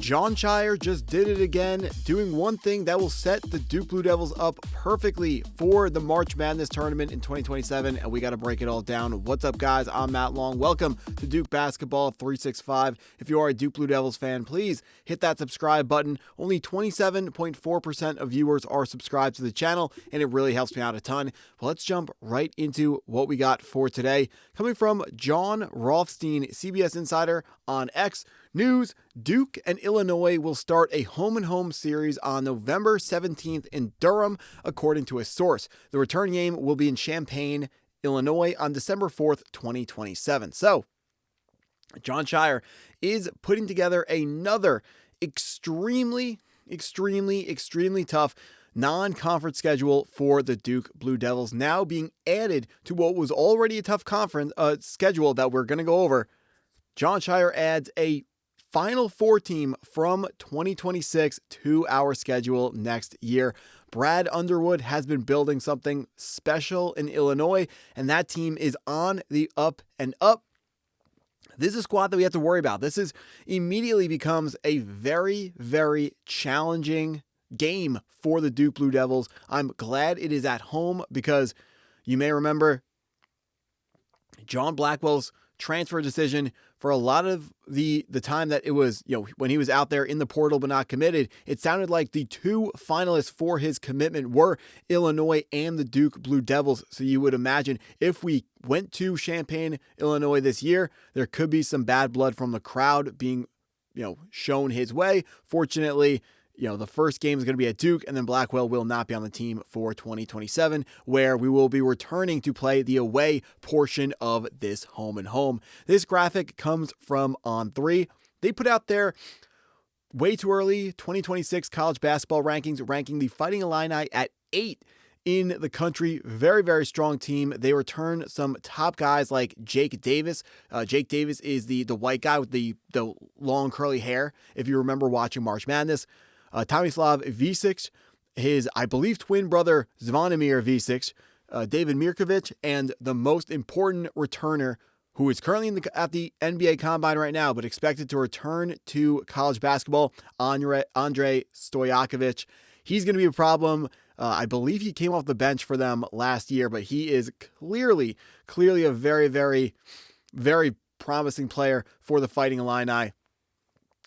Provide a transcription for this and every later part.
Jon Scheyer just did it again, doing one thing that will set the Duke Blue Devils up perfectly for the March Madness tournament in 2027, and we got to break it all down. What's up, guys? I'm Matt Long. Welcome to Duke Basketball 365. If you are a Duke Blue Devils fan, please hit that subscribe button. Only 27.4% of viewers are subscribed to the channel, and it really helps me out a ton. But let's jump right into what we got for today. Coming from John Rothstein, CBS Insider on X, news: Duke and Illinois will start a home-and-home series on November 17th in Durham, according to a source. The return game will be in Champaign, Illinois on December 4th, 2027. So, Jon Scheyer is putting together another extremely tough non-conference schedule for the Duke Blue Devils, now being added to what was already a tough conference schedule that we're going to go over. Jon Scheyer adds a Final Four team from 2026 to our schedule next year. Brad Underwood has been building something special in Illinois, and that team is on the up and up. This is a squad that we have to worry about. This is immediately becomes a very challenging game for the Duke Blue Devils. I'm glad it is at home because you may remember John Blackwell's transfer decision for a lot of the time that it was, when he was out there in the portal but not committed. It sounded like the two finalists for his commitment were Illinois and the Duke Blue Devils. So you would imagine if we went to Champaign, Illinois this year, there could be some bad blood from the crowd being, shown his way. Fortunately, the first game is going to be at Duke, and then Blackwell will not be on the team for 2027, where we will be returning to play the away portion of this home and home. This graphic comes from On3. They put out their way too early 2026 college basketball rankings, ranking the Fighting Illini at 8 in the country. Very strong team. They return some top guys like Jake Davis. Jake Davis is the white guy with the long curly hair, if you remember watching March Madness. Tomislav Visic, his, I believe, twin brother Zvonimir Visic, David Mirkovic, and the most important returner, who is currently at the NBA Combine right now, but expected to return to college basketball, Andre Stojakovic. He's going to be a problem. I believe he came off the bench for them last year, but he is clearly a very promising player for the Fighting Illini.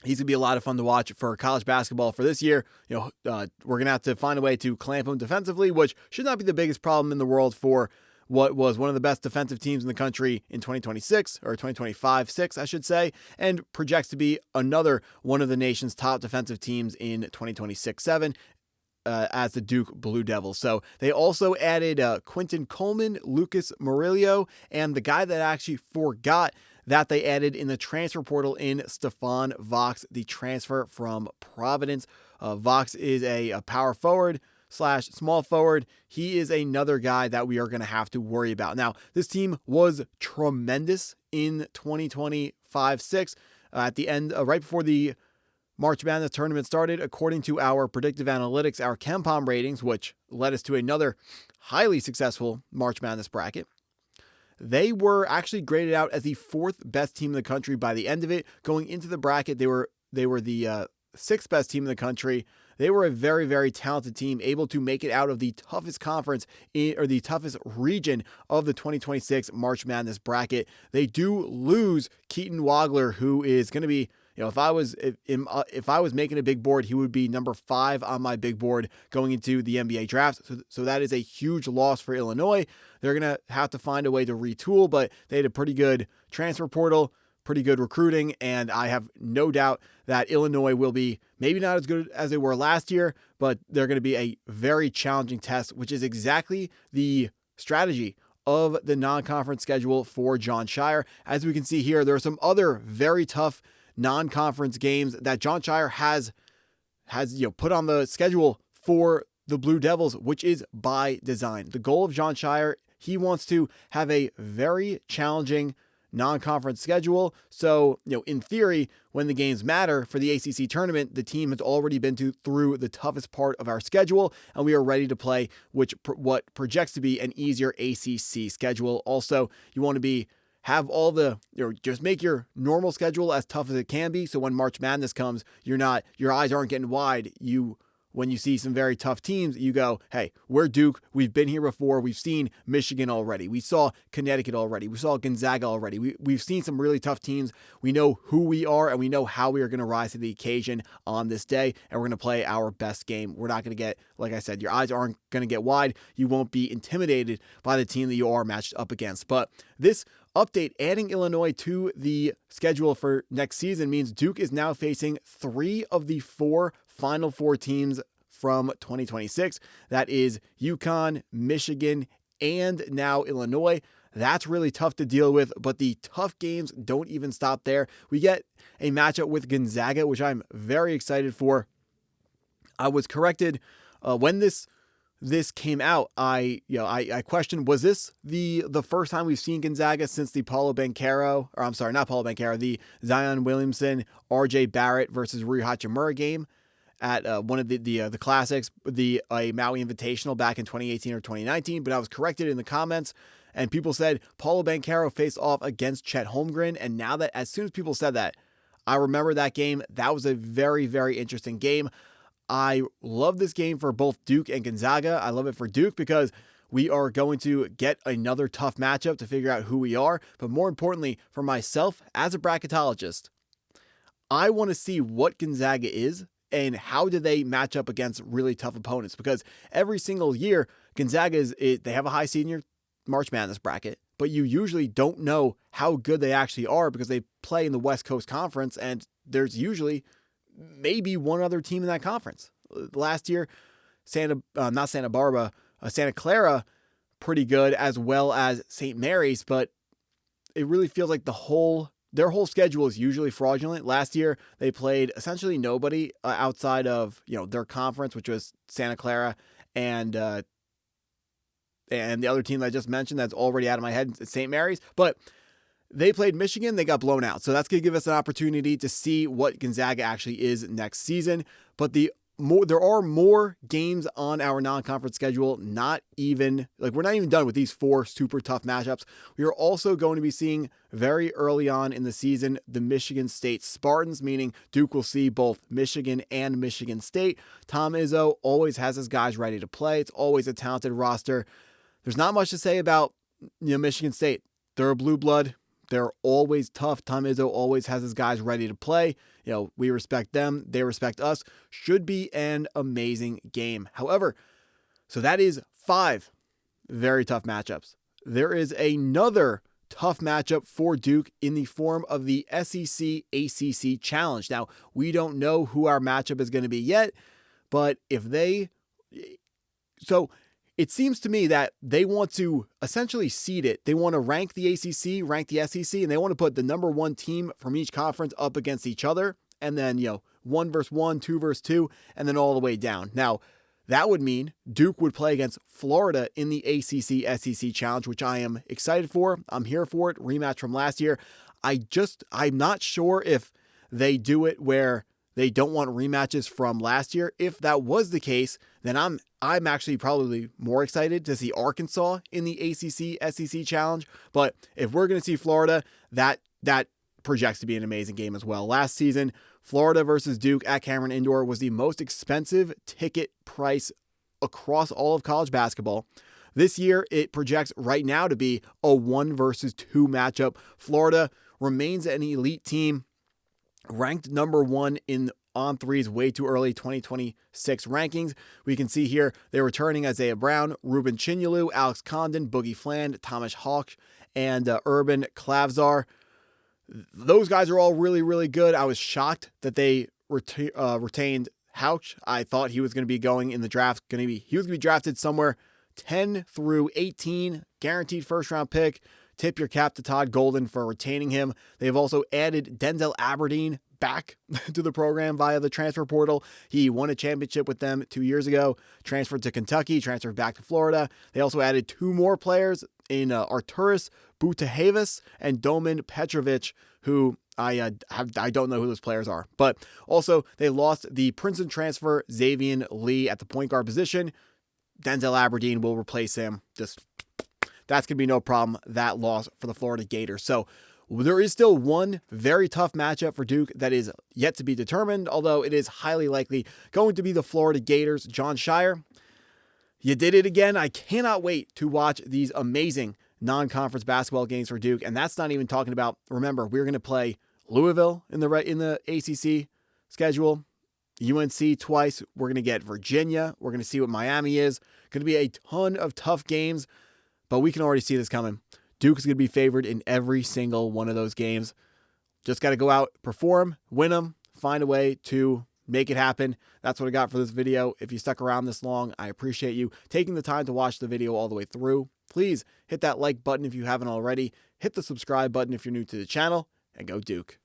He's going to be a lot of fun to watch for college basketball for this year. We're going to have to find a way to clamp him defensively, which should not be the biggest problem in the world for what was one of the best defensive teams in the country in 2026, or 2025-6, I should say, and projects to be another one of the nation's top defensive teams in 2026-7. As the Duke Blue Devils. So they also added Quentin Coleman, Lucas Murillo, and the guy that I actually forgot that they added in the transfer portal in Stefan Vox, the transfer from Providence. Vox is a power forward / small forward. He is another guy that we are going to have to worry about. Now, this team was tremendous in 2025-6 at the end, right before the March Madness tournament started. According to our predictive analytics, our KenPom ratings, which led us to another highly successful March Madness bracket, they were actually graded out as the 4th best team in the country by the end of it. Going into the bracket, they were the 6th best team in the country. They were a very talented team, able to make it out of the toughest conference or the toughest region of the 2026 March Madness bracket. They do lose Keaton Wagler, who is going to be, if I was making a big board, he would be number 5 on my big board going into the NBA draft. So that is a huge loss for Illinois. They're going to have to find a way to retool, but they had a pretty good transfer portal, pretty good recruiting, and I have no doubt that Illinois will be maybe not as good as they were last year, but they're going to be a very challenging test, which is exactly the strategy of the non-conference schedule for Jon Scheyer. As we can see here, there are some other very tough non-conference games that Jon Scheyer has put on the schedule for the Blue Devils, which is by design. The goal of Jon Scheyer, he wants to have a very challenging non-conference schedule. So, in theory, when the games matter for the ACC tournament, the team has already been through the toughest part of our schedule, and we are ready to play what projects to be an easier ACC schedule. Also, you want to be have all the, just make your normal schedule as tough as it can be. So when March Madness comes, your eyes aren't getting wide. When you see some very tough teams, you go, hey, we're Duke. We've been here before. We've seen Michigan already. We saw Connecticut already. We saw Gonzaga already. We've seen some really tough teams. We know who we are, and we know how we are going to rise to the occasion on this day, and we're going to play our best game. We're not going to get, like I said, your eyes aren't going to get wide. You won't be intimidated by the team that you are matched up against. But this update, adding Illinois to the schedule for next season, means Duke is now facing 3 of the 4 Final Four teams from 2026. That is UConn, Michigan, and now Illinois. That's really tough to deal with, but the tough games don't even stop there. We get a matchup with Gonzaga, which I'm very excited for. I was corrected when this came out. I questioned, was this the first time we've seen Gonzaga since the the Zion Williamson, RJ Barrett versus Rui Hachimura game at one of the classics, a Maui Invitational back in 2018 or 2019, but I was corrected in the comments, and people said Paulo Banchero faced off against Chet Holmgren, and now that, as soon as people said that, I remember that game. That was a very, very interesting game. I love this game for both Duke and Gonzaga. I love it for Duke because we are going to get another tough matchup to figure out who we are, but more importantly, for myself as a bracketologist, I want to see what Gonzaga is and how do they match up against really tough opponents, because every single year Gonzaga they have a high seed in your March Madness bracket, but you usually don't know how good they actually are because they play in the West Coast Conference, and there's usually maybe one other team in that conference. Last year, Santa Clara, pretty good, as well as St. Mary's, but it really feels like their whole schedule is usually fraudulent. Last year, they played essentially nobody outside of their conference, which was Santa Clara, and the other team that I just mentioned that's already out of my head is St. Mary's. But they played Michigan, they got blown out. So that's going to give us an opportunity to see what Gonzaga actually is next season. But there are more games on our non-conference schedule. We're not even done with these 4 super tough matchups. We are also going to be seeing very early on in the season the Michigan State Spartans, meaning Duke will see both Michigan and Michigan State. Tom Izzo always has his guys ready to play. It's always a talented roster. There's not much to say about Michigan State. They're a blue blood. They're always tough. Tom Izzo always has his guys ready to play. We respect them. They respect us. Should be an amazing game. However, so that is 5 very tough matchups. There is another tough matchup for Duke in the form of the SEC-ACC Challenge. Now, we don't know who our matchup is going to be yet, but it seems to me that they want to essentially seed it. They want to rank the ACC, rank the SEC, and they want to put the number 1 team from each conference up against each other, and then 1 versus 1, 2 versus 2, and then all the way down. Now, that would mean Duke would play against Florida in the ACC-SEC Challenge, which I am excited for. I'm here for it. Rematch from last year. I'm not sure if they do it where they don't want rematches from last year. If that was the case, then I'm actually probably more excited to see Arkansas in the ACC-SEC Challenge. But if we're going to see Florida, that projects to be an amazing game as well. Last season, Florida versus Duke at Cameron Indoor was the most expensive ticket price across all of college basketball. This year, it projects right now to be a 1 versus 2 matchup. Florida remains an elite team, ranked number 1 in On3's way too early 2026 rankings. We can see here they're returning Isaiah Brown, Ruben Chinyelu, Alex Condon, Boogie Fland, Thomas Hawk, and Urban Klavzar. Those guys are all really, really good. I was shocked that they retained Houch. I thought he was going to be going in the draft. He was going to be drafted somewhere 10 through 18, guaranteed first-round pick. Tip your cap to Todd Golden for retaining him. They've also added Denzel Aberdeen back to the program via the transfer portal. He won a championship with them 2 years ago, transferred to Kentucky, transferred back to Florida. They also added 2 more players in Arturas Butahavis and Domin Petrovic, who I don't know who those players are. But also, they lost the Princeton transfer Xavier Lee at the point guard position. Denzel Aberdeen will replace him. that's going to be no problem, that loss for the Florida Gators. So there is still one very tough matchup for Duke that is yet to be determined, although it is highly likely going to be the Florida Gators. Jon Scheyer, you did it again. I cannot wait to watch these amazing non-conference basketball games for Duke, and that's not even talking about, remember, we're going to play Louisville in the ACC schedule, UNC twice, we're going to get Virginia, we're going to see what Miami is. Going to be a ton of tough games, but we can already see this coming. Duke is going to be favored in every single one of those games. Just got to go out, perform, win them, find a way to make it happen. That's what I got for this video. If you stuck around this long, I appreciate you taking the time to watch the video all the way through. Please hit that like button if you haven't already. Hit the subscribe button if you're new to the channel, and go Duke.